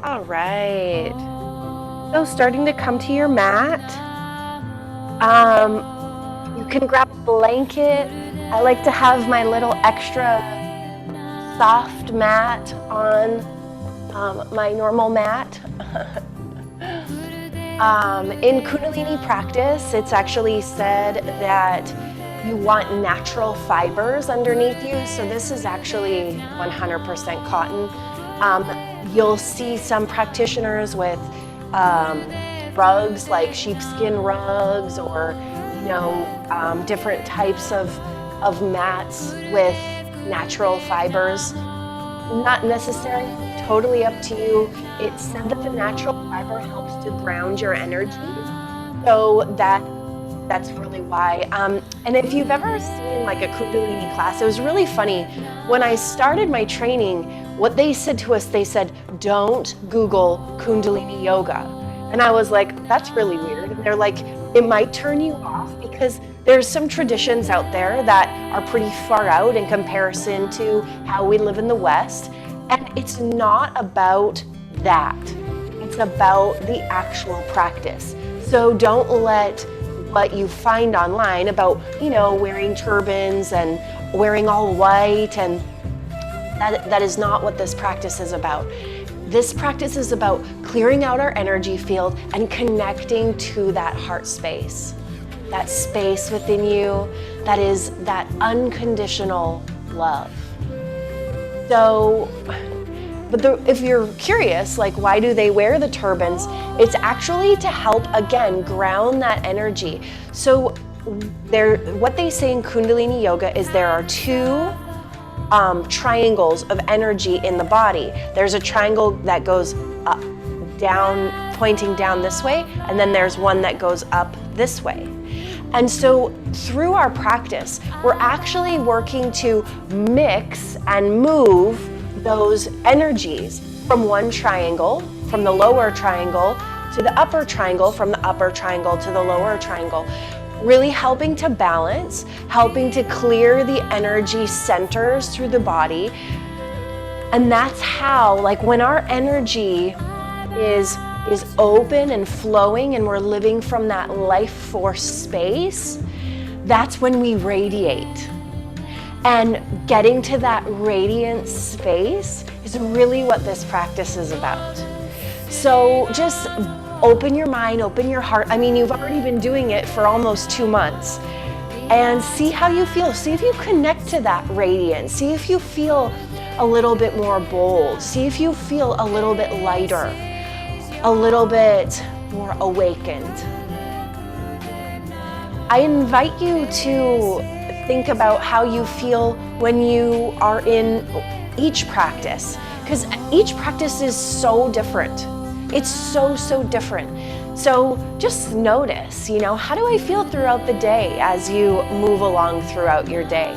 All right. So starting to come to your mat. You can grab a blanket. I like to have my little extra soft mat on my normal mat. In Kundalini practice, it's actually said that you want natural fibers underneath you. So this is actually 100% cotton. You'll see some practitioners with rugs like sheepskin rugs, or different types of mats with natural fibers. Not necessarily, totally up to you. It's said that the natural fiber helps to ground your energy, so that's really why. And if you've ever seen like a Kundalini class, it was really funny. When I started my training, what they said to us, they said, don't Google Kundalini yoga. And I was like, that's really weird. And they're like, it might turn you off because there's some traditions out there that are pretty far out in comparison to how we live in the West. And it's not about that. It's about the actual practice. So don't let what you find online about, wearing turbans and wearing all white, and that is not what this practice is about. This practice is about clearing out our energy field and connecting to that heart space, that space within you that is that unconditional love. So, if you're curious, like why do they wear the turbans? It's actually to help, again, ground that energy. So what they say in Kundalini yoga is there are two triangles of energy in the body. There's a triangle that goes up, down, pointing down this way, and then there's one that goes up this way. And so through our practice, we're actually working to mix and move those energies from one triangle, from the lower triangle to the upper triangle, from the upper triangle to the lower triangle, really helping to balance, helping to clear the energy centers through the body. And that's how, like when our energy is open and flowing and we're living from that life force space, that's when we radiate. And getting to that radiant space is really what this practice is about. So just open your mind, open your heart. I mean, you've already been doing it for almost 2 months. And see how you feel. See if you connect to that radiance. See if you feel a little bit more bold. See if you feel a little bit lighter, a little bit more awakened. I invite you to think about how you feel when you are in each practice, because each practice is so different. It's so different. So just notice, how do I feel throughout the day as you move along throughout your day?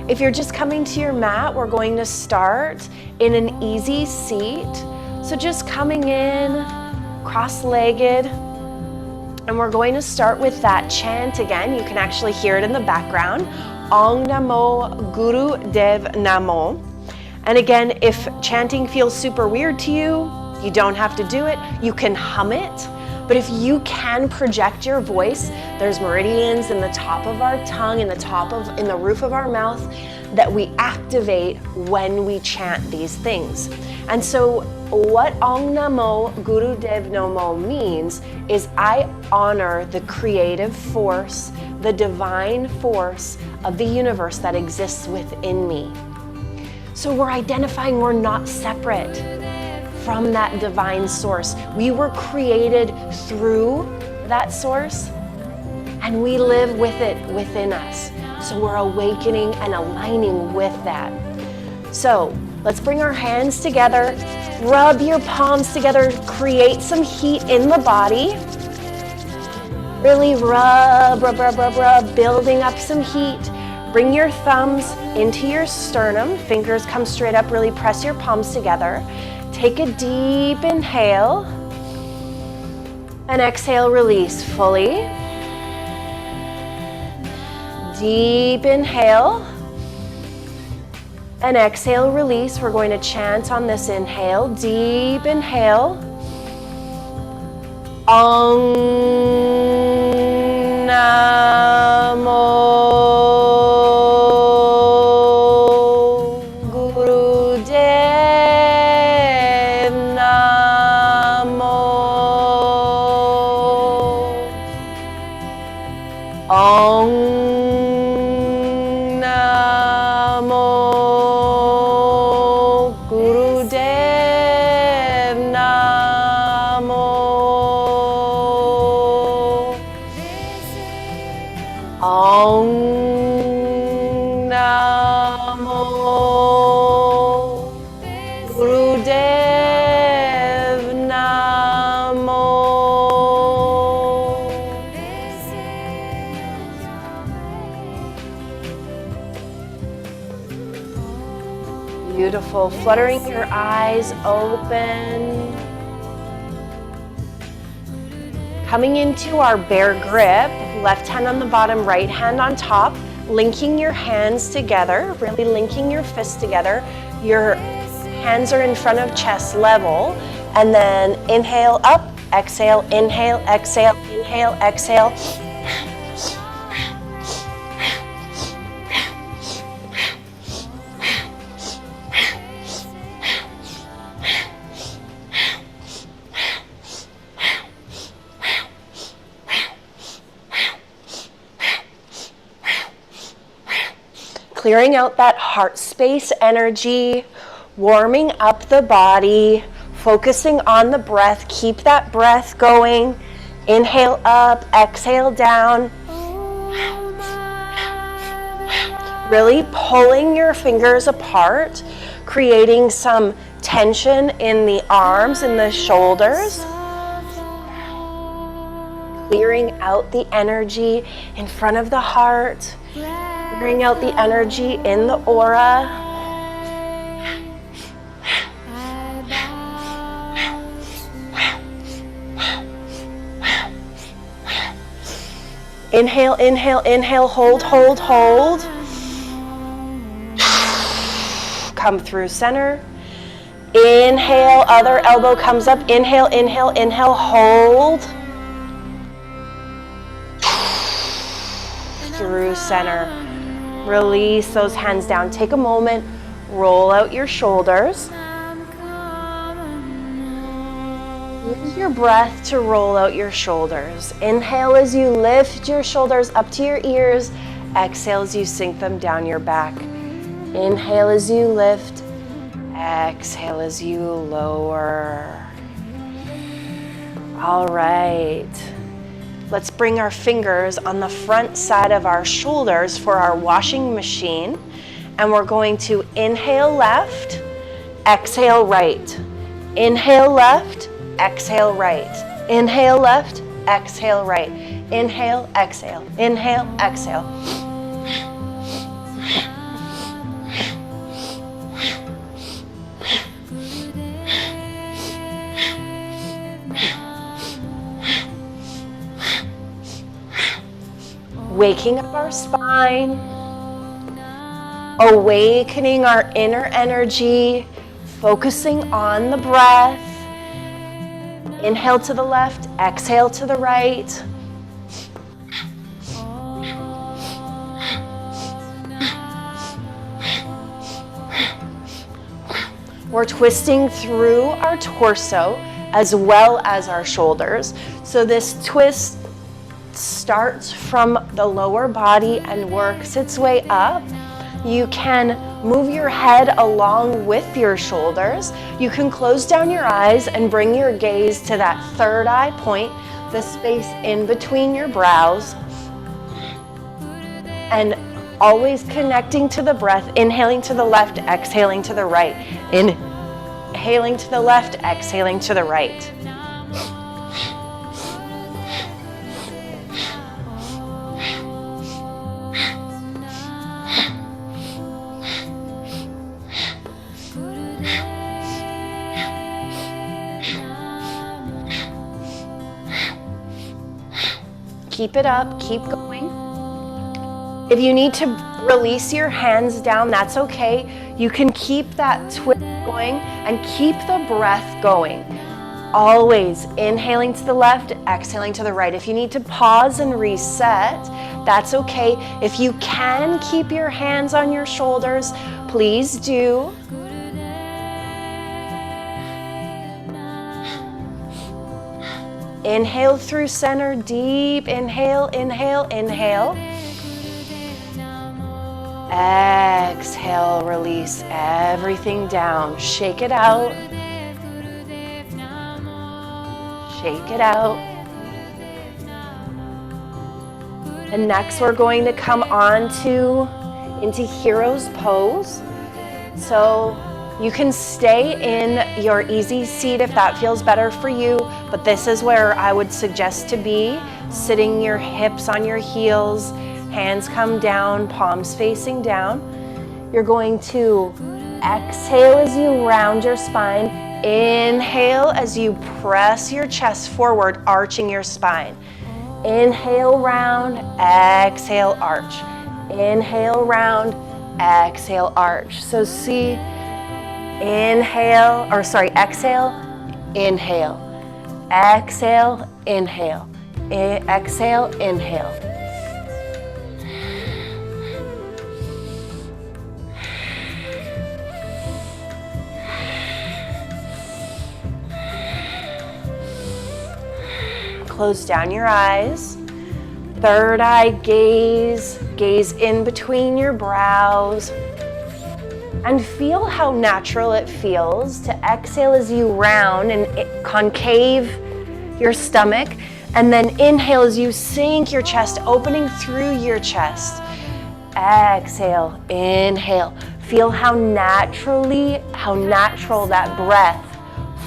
If you're just coming to your mat, we're going to start in an easy seat. So just coming in, cross-legged, and we're going to start with that chant again. You can actually hear it in the background. Om Namo Guru Dev Namo. And again, if chanting feels super weird to you, you don't have to do it. You can hum it. But if you can project your voice, there's meridians in the top of our tongue, in the roof of our mouth, that we activate when we chant these things. And so what Om Namo Guru Dev Namo means is I honor the creative force, the divine force of the universe that exists within me. So we're identifying we're not separate from that divine source. We were created through that source, and we live with it within us. So we're awakening and aligning with that. So let's bring our hands together, rub your palms together, create some heat in the body. Really rub, building up some heat. Bring your thumbs into your sternum, fingers come straight up, really press your palms together. Take a deep inhale, and exhale, release fully. Deep inhale, And exhale, release. We're going to chant on this inhale. Deep inhale. Om Namo Gurudev Namo. Om Namo Gurudev Namo. Om Namo Gurudev Namo. Beautiful. Fluttering your eyes open. Coming into our bear grip, left hand on the bottom, right hand on top, linking your hands together, really linking your fists together. Your hands are in front of chest level, and then inhale up, exhale, inhale, exhale, inhale, exhale. Clearing out that heart space energy, warming up the body, focusing on the breath. Keep that breath going. Inhale up, exhale down. Really pulling your fingers apart, creating some tension in the arms and the shoulders. Clearing out the energy in front of the heart. Clearing out the energy in the aura. Inhale, inhale, inhale, hold, hold, hold. Come through center. Inhale, other elbow comes up. Inhale, inhale, inhale, hold. Through center. Release those hands down. Take a moment, roll out your shoulders. Use your breath to roll out your shoulders. Inhale as you lift your shoulders up to your ears. Exhale as you sink them down your back. Inhale as you lift. Exhale as you lower. All right. Let's bring our fingers on the front side of our shoulders for our washing machine. And we're going to inhale left, exhale right. Inhale left, exhale right. Inhale left, exhale right. Inhale, exhale. Inhale, exhale. Waking up our spine, awakening our inner energy, focusing on the breath. Inhale to the left, exhale to the right. We're twisting through our torso as well as our shoulders. So this twist starts from the lower body and works its way up. You can move your head along with your shoulders. You can close down your eyes and bring your gaze to that third eye point, the space in between your brows. And always connecting to the breath, inhaling to the left, exhaling to the right. Inhaling to the left, exhaling to the right. Keep it up, keep going. If you need to release your hands down, that's okay. You can keep that twist going and keep the breath going. Always inhaling to the left, exhaling to the right. If you need to pause and reset, that's okay. If you can keep your hands on your shoulders, please do. Inhale through center, deep inhale, inhale, inhale. Exhale, release everything down. Shake it out. Shake it out. And next we're going to come into hero's pose. So you can stay in your easy seat if that feels better for you, but this is where I would suggest to be, sitting your hips on your heels, hands come down, palms facing down. You're going to exhale as you round your spine. Inhale as you press your chest forward, arching your spine. Inhale, round, exhale, arch. Inhale, round, exhale, arch. So see, exhale, inhale. Exhale, inhale. Exhale, inhale. Close down your eyes. Third eye gaze, gaze in between your brows. And feel how natural it feels to exhale as you round and concave your stomach. And then inhale as you sink your chest, opening through your chest. Exhale, inhale. Feel how natural that breath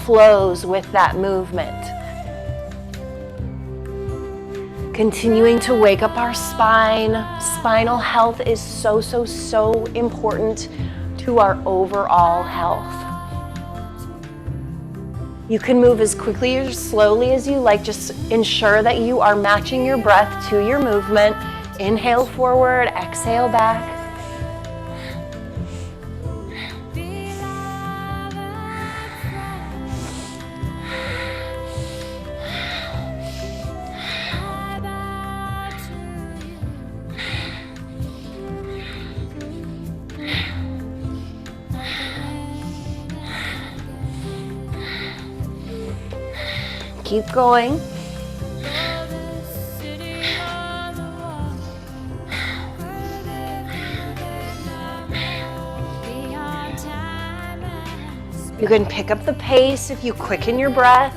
flows with that movement. Continuing to wake up our spine. Spinal health is so important to our overall health. You can move as quickly or slowly as you like. Just ensure that you are matching your breath to your movement. Inhale forward, exhale back. Keep going. You can pick up the pace if you quicken your breath.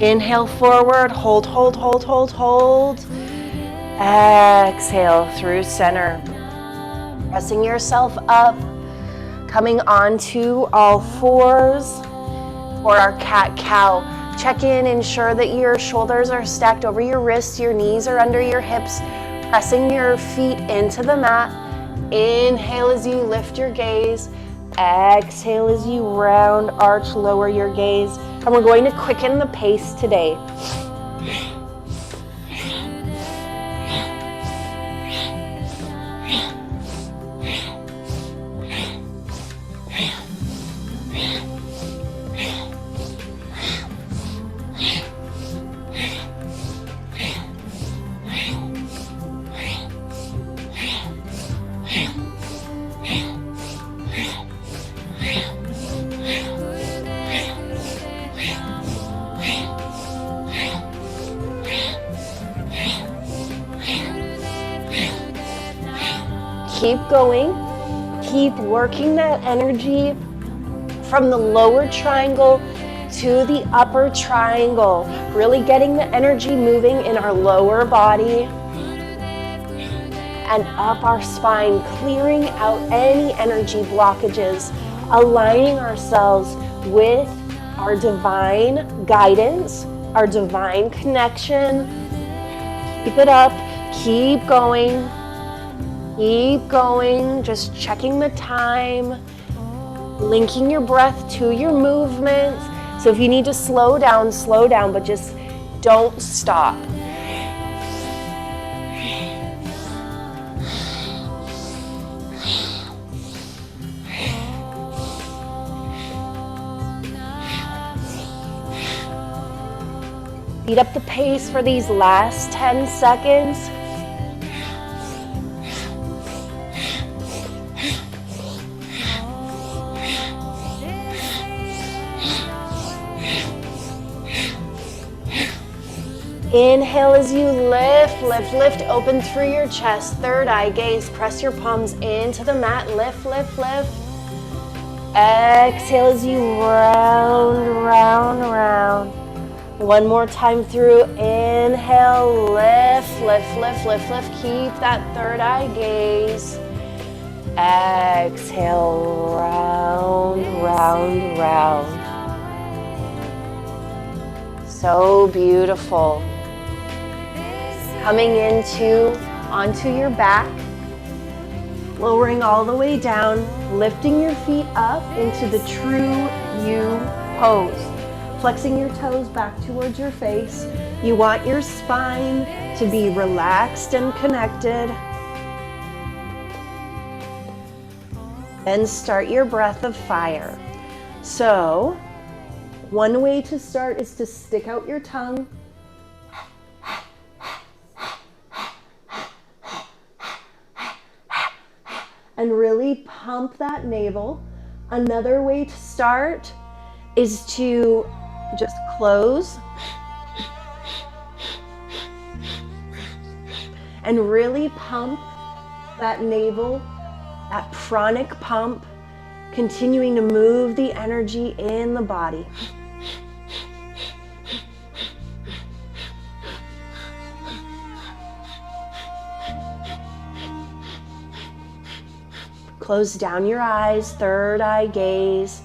Inhale forward, hold. Exhale through center. Pressing yourself up, coming onto all fours for our cat-cow. Check in, ensure that your shoulders are stacked over your wrists, your knees are under your hips, pressing your feet into the mat. Inhale as you lift your gaze. Exhale as you round, arch, lower your gaze. And we're going to quicken the pace today. Keep going, keep working that energy from the lower triangle to the upper triangle, really getting the energy moving in our lower body and up our spine, clearing out any energy blockages, aligning ourselves with our divine guidance, our divine connection. Keep it up, keep going. Keep going, just checking the time, linking your breath to your movement. So if you need to slow down, but just don't stop. Speed up the pace for these last 10 seconds. Inhale as you lift, lift, lift, open through your chest, third eye gaze, press your palms into the mat, lift, lift, lift. Exhale as you round, round, round. One more time through, inhale, lift, lift, lift, lift, lift. Keep that third eye gaze. Exhale, round, round, round. So beautiful. Coming onto your back, lowering all the way down, lifting your feet up into the true you pose. Flexing your toes back towards your face. You want your spine to be relaxed and connected. Then start your breath of fire. So, one way to start is to stick out your tongue. And really pump that navel. Another way to start is to just close and really pump that navel, that pranic pump, continuing to move the energy in the body. Close down your eyes, third eye gaze.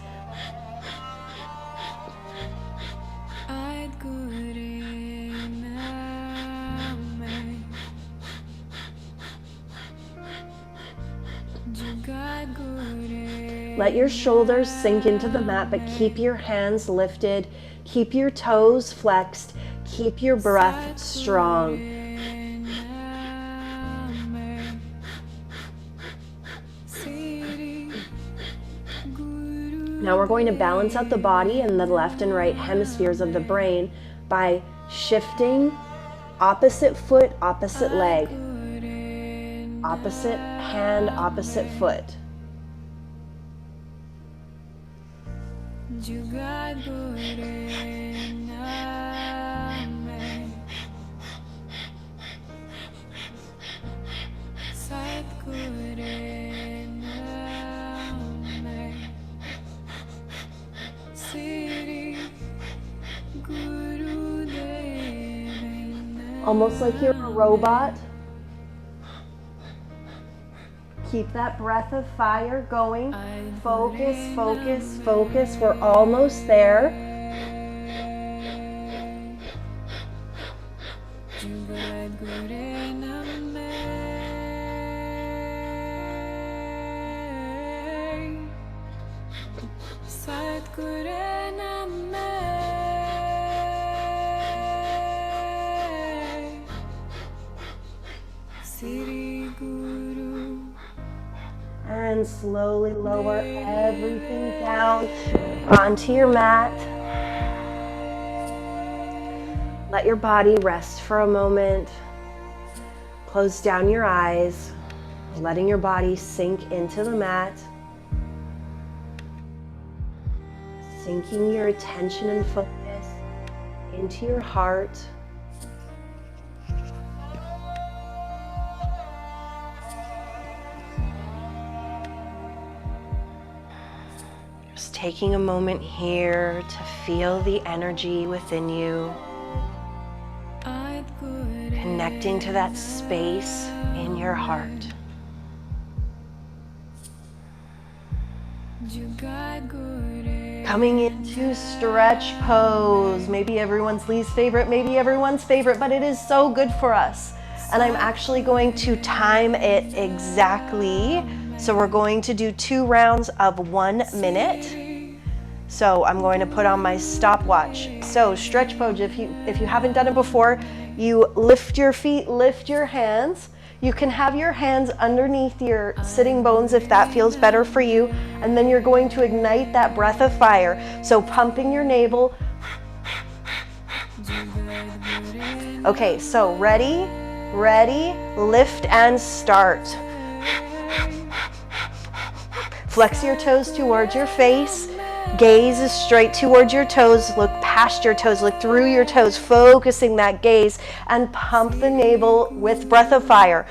Let your shoulders sink into the mat, but keep your hands lifted, keep your toes flexed, keep your breath strong. Now we're going to balance out the body and the left and right hemispheres of the brain by shifting opposite foot, opposite leg, opposite hand, opposite foot. Almost like you're a robot. Keep that breath of fire going. Focus, focus, focus. We're almost there. And slowly lower everything down onto your mat. Let your body rest for a moment. Close down your eyes, letting your body sink into the mat. Sinking your attention and focus into your heart. Taking a moment here to feel the energy within you, connecting to that space in your heart. Coming into stretch pose, maybe everyone's least favorite, maybe everyone's favorite, but it is so good for us. and I'm actually going to time it exactly. So we're going to do 2 rounds of 1 minute. So I'm going to put on my stopwatch. So stretch pose, if you haven't done it before, you lift your feet, lift your hands. You can have your hands underneath your sitting bones if that feels better for you. And then you're going to ignite that breath of fire. So pumping your navel. Okay, so ready, lift and start. Flex your toes towards your face. Gaze is straight towards your toes. Look past your toes, look through your toes, focusing that gaze, and pump the navel with breath of fire.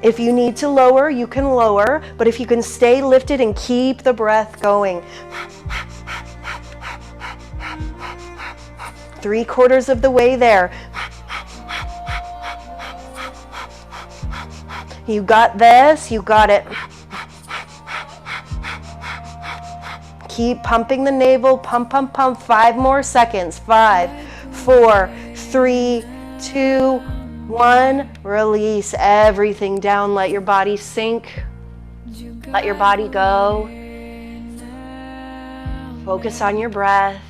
If you need to lower, you can lower, but if you can stay lifted and keep the breath going. 3/4 of the way there. You got this, you got it. Keep pumping the navel, pump, pump, pump. 5 more seconds. 5, 4, 3, 2, 1. Release everything down. Let your body sink. Let your body go. Focus on your breath.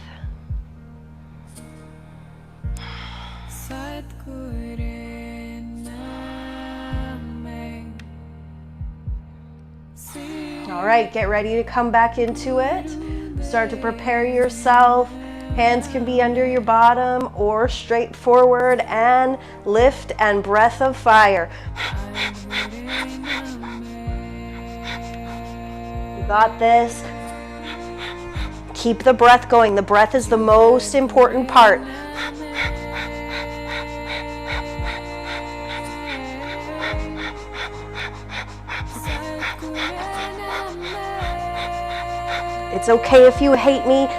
All right, get ready to come back into it. Start to prepare yourself. Hands can be under your bottom or straight forward, and lift and breath of fire. You got this. Keep the breath going. The breath is the most important part. It's okay if you hate me.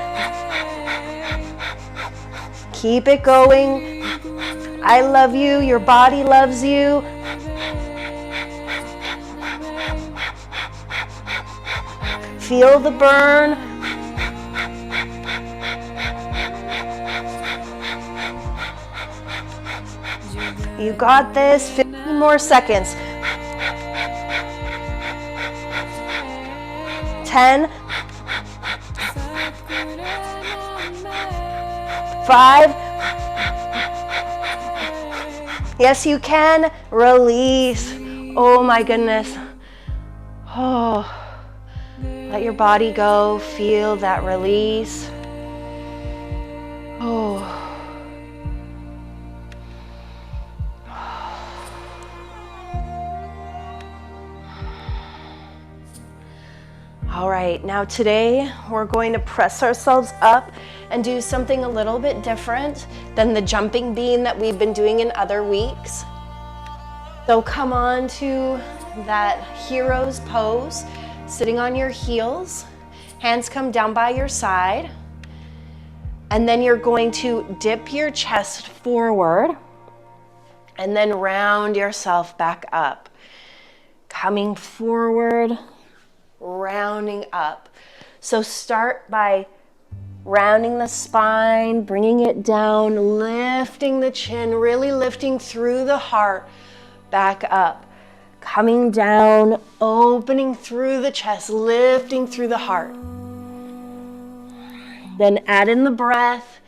Keep it going. I love you. Your body loves you. Feel the burn. You got this. 15 more seconds. 10. 5. Yes, you can. Release. Oh my goodness. Oh, let your body go. Feel that release. Oh. All right, now today we're going to press ourselves up and do something a little bit different than the jumping bean that we've been doing in other weeks. So come on to that hero's pose, sitting on your heels, hands come down by your side, and then you're going to dip your chest forward and then round yourself back up. Coming forward, rounding up. So start by rounding the spine, bringing it down, lifting the chin, really lifting through the heart, back up. Coming down, opening through the chest, lifting through the heart. Then add in the breath.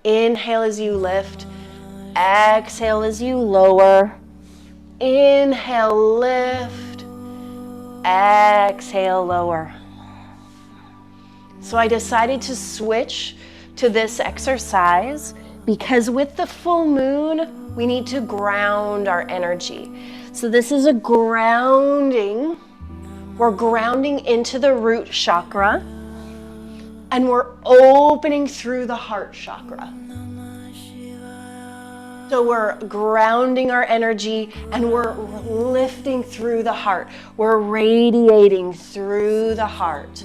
Inhale as you lift. Exhale as you lower. Inhale, lift. Exhale, lower. So I decided to switch to this exercise because with the full moon, we need to ground our energy. So this is a grounding. We're grounding into the root chakra and we're opening through the heart chakra. So we're grounding our energy and we're lifting through the heart. We're radiating through the heart.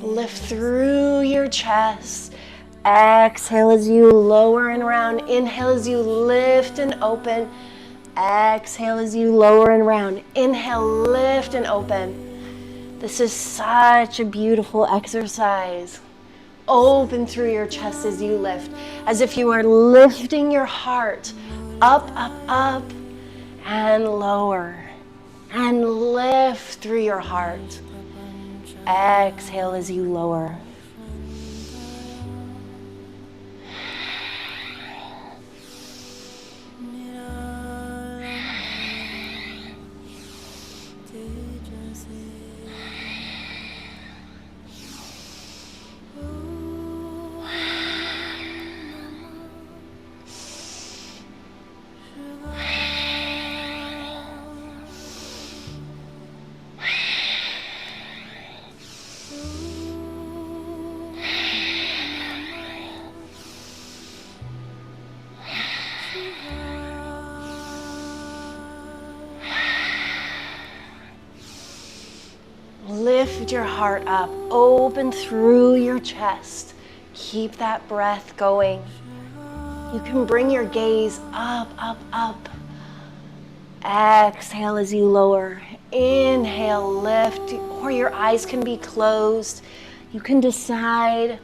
Lift through your chest. Exhale as you lower and round. Inhale as you lift and open. Exhale as you lower and round. Inhale, lift and open. This is such a beautiful exercise. Open through your chest as you lift, as if you are lifting your heart up, up, up, and lower. And lift through your heart. Exhale as you lower. Lift your heart up, open through your chest. Keep that breath going. You can bring your gaze up, up, up. Exhale as you lower. Inhale, lift, or your eyes can be closed. You can decide.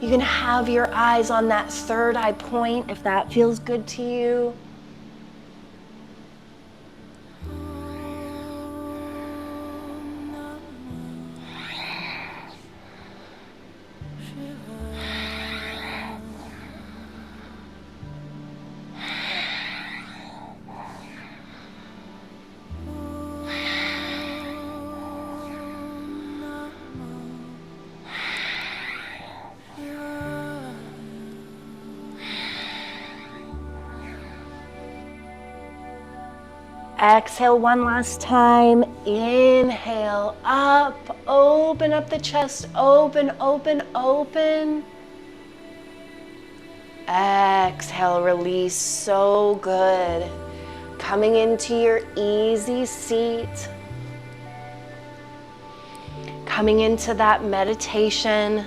You can have your eyes on that third eye point if that feels good to you. Exhale one last time. Inhale, up, open up the chest, open, open, open. Exhale, release, so good. Coming into your easy seat. Coming into that meditation.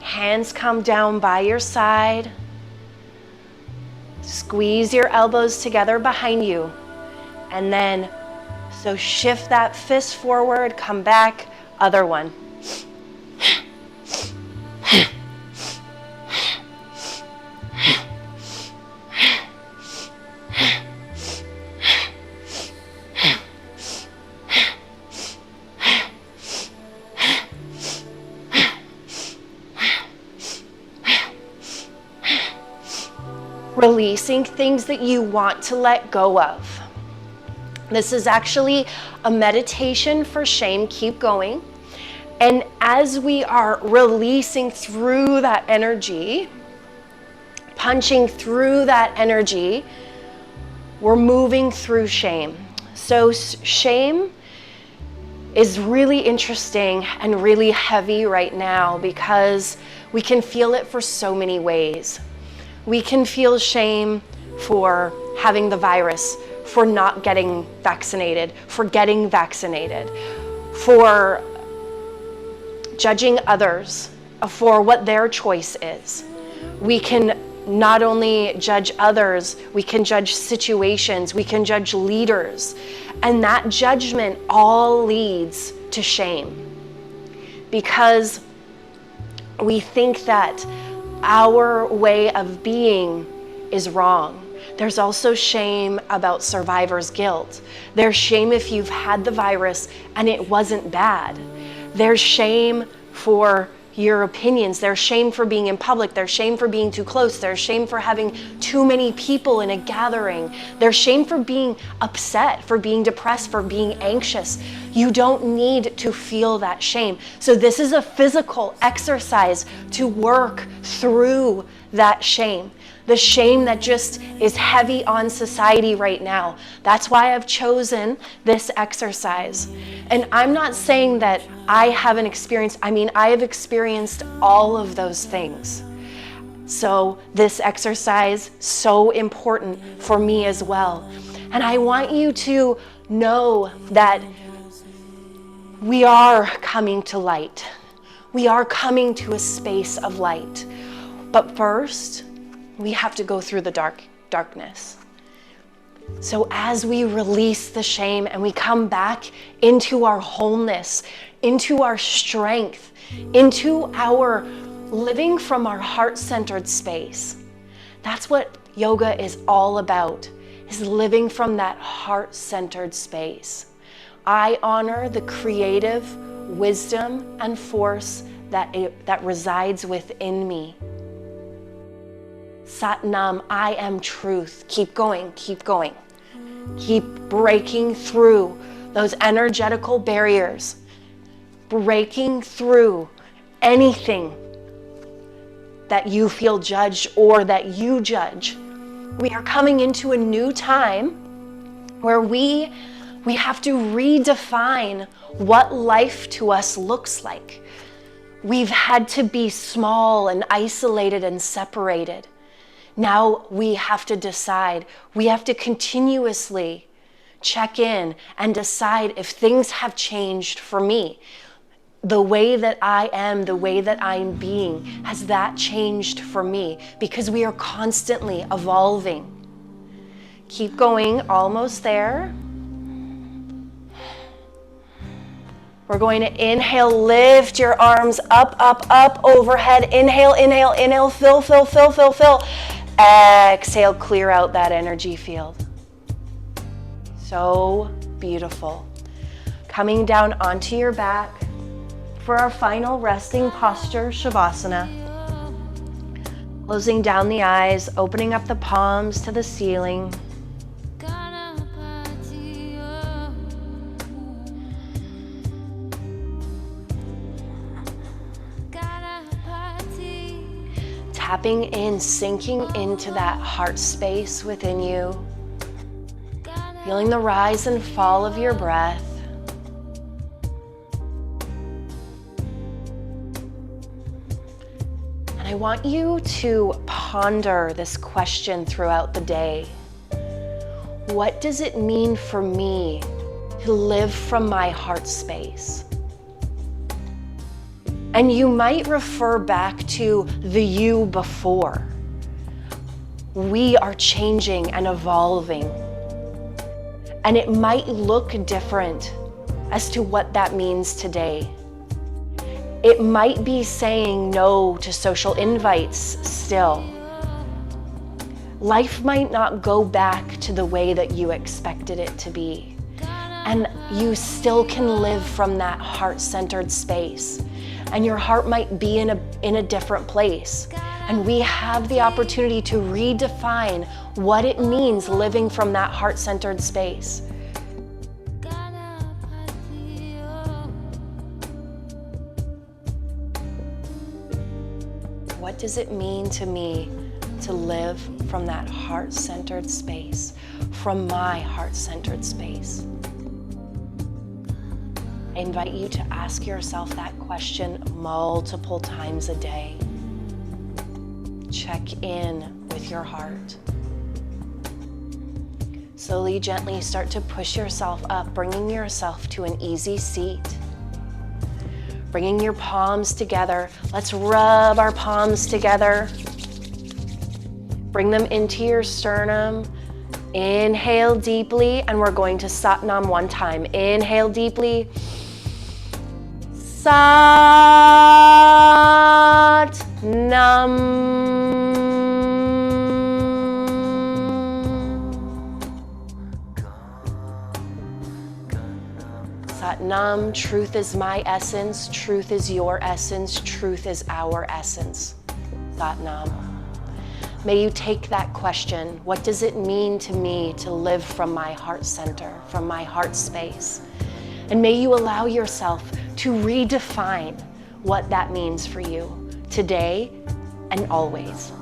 Hands come down by your side. Squeeze your elbows together behind you. And then, so shift that fist forward, come back, other one. Releasing things that you want to let go of. This is actually a meditation for shame. Keep going. And as we are releasing through that energy, punching through that energy, we're moving through shame. So shame is really interesting and really heavy right now because we can feel it for so many ways. We can feel shame for having the virus, for not getting vaccinated, for getting vaccinated, for judging others for what their choice is. We can not only judge others, we can judge situations, we can judge leaders, and that judgment all leads to shame because we think that our way of being is wrong. There's also shame about survivor's guilt. There's shame if you've had the virus and it wasn't bad. There's shame for your opinions. There's shame for being in public. There's shame for being too close. There's shame for having too many people in a gathering. There's shame for being upset, for being depressed, for being anxious. You don't need to feel that shame. So this is a physical exercise to work through that shame. The shame that just is heavy on society right now. That's why I've chosen this exercise. And I'm not saying that I haven't experienced, I have experienced all of those things. So this exercise, so important for me as well. And I want you to know that we are coming to light. We are coming to a space of light. But first, we have to go through the darkness. So as we release the shame and we come back into our wholeness, into our strength, into our living from our heart-centered space. That's what yoga is all about, is living from that heart-centered space. I honor the creative wisdom and force that resides within me. Sat Nam, I am truth. Keep going, keep going. Keep breaking through those energetical barriers, breaking through anything that you feel judged or that you judge. We are coming into a new time where we have to redefine what life to us looks like. We've had to be small and isolated and separated. Now we have to decide. We have to continuously check in and decide if things have changed for me. The way that I am, the way that I'm being, has that changed for me? Because we are constantly evolving. Keep going, almost there. We're going to inhale, lift your arms up, up, up, overhead. Inhale, inhale, inhale, fill, fill, fill, fill, fill. Exhale, clear out that energy field. So beautiful. Coming down onto your back for our final resting posture, Shavasana. Closing down the eyes, opening up the palms to the ceiling. Tapping in, sinking into that heart space within you. Feeling the rise and fall of your breath. And I want you to ponder this question throughout the day. What does it mean for me to live from my heart space? And you might refer back to the you before. We are changing and evolving. And it might look different as to what that means today. It might be saying no to social invites still. Life might not go back to the way that you expected it to be. And you still can live from that heart-centered space. And your heart might be in a different place. And we have the opportunity to redefine what it means living from that heart-centered space. What does it mean to me to live from that heart-centered space, from my heart-centered space? I invite you to ask yourself that question multiple times a day. Check in with your heart. Slowly, gently start to push yourself up, bringing yourself to an easy seat. Bringing your palms together. Let's rub our palms together. Bring them into your sternum. Inhale deeply, and we're going to Sat Nam one time. Inhale deeply. Sat Nam. Sat Nam, truth is my essence, truth is your essence, truth is our essence. Sat Nam. May you take that question, what does it mean to me to live from my heart center, from my heart space? And may you allow yourself to redefine what that means for you today and always.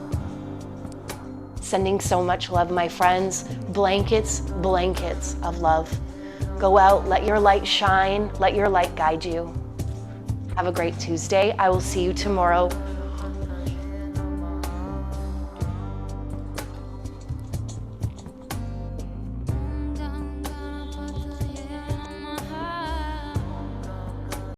Sending so much love, my friends. Blankets, blankets of love. Go out, let your light shine, let your light guide you. Have a great Tuesday. I will see you tomorrow